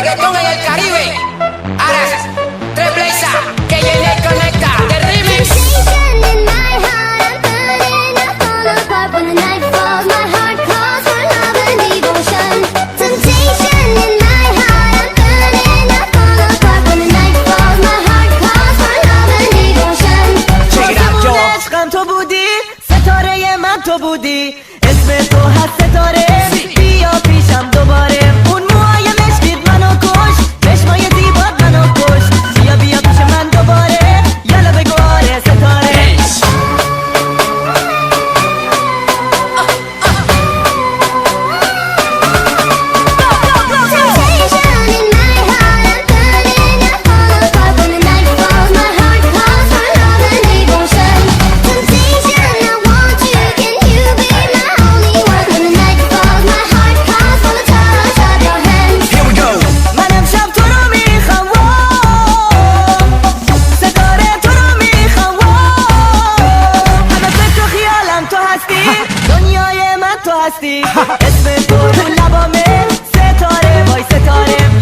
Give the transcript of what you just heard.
reggaetón en el Caribe. Ahora, tres Blaza, que llene y conecta. The remix. Sensation in my heart, I'm burning, I fall apart when the night falls. My heart calls for love and devotion. Temptation in my heart, I'm burning, I fall apart when the night falls. My heart calls for love and devotion. Check it out, y'all. عشقم تو بودی، ستاره من تو بودی، اسم تو هست ستاره. بیا پیشم دوباره، اون موهای مشکیت منو کش، چشمای زیبات منو کش. بیا بیا پیش من دوباره، یالا بگو آره ستاره. Temptation in my heart, I'm burning, I fall apart when the night falls. My heart calls for love and devotion. Temptation, I want you, can you be my only one? When the night falls, my heart calls for the touch of your hands. Here we go. من امشب تو رو میخوام، ستاره تو رو میخوام. همه فکر و خیالم تو هستی، دنیای من تو هستی. اسم تو رو لبامه، ستاره وای ستاره.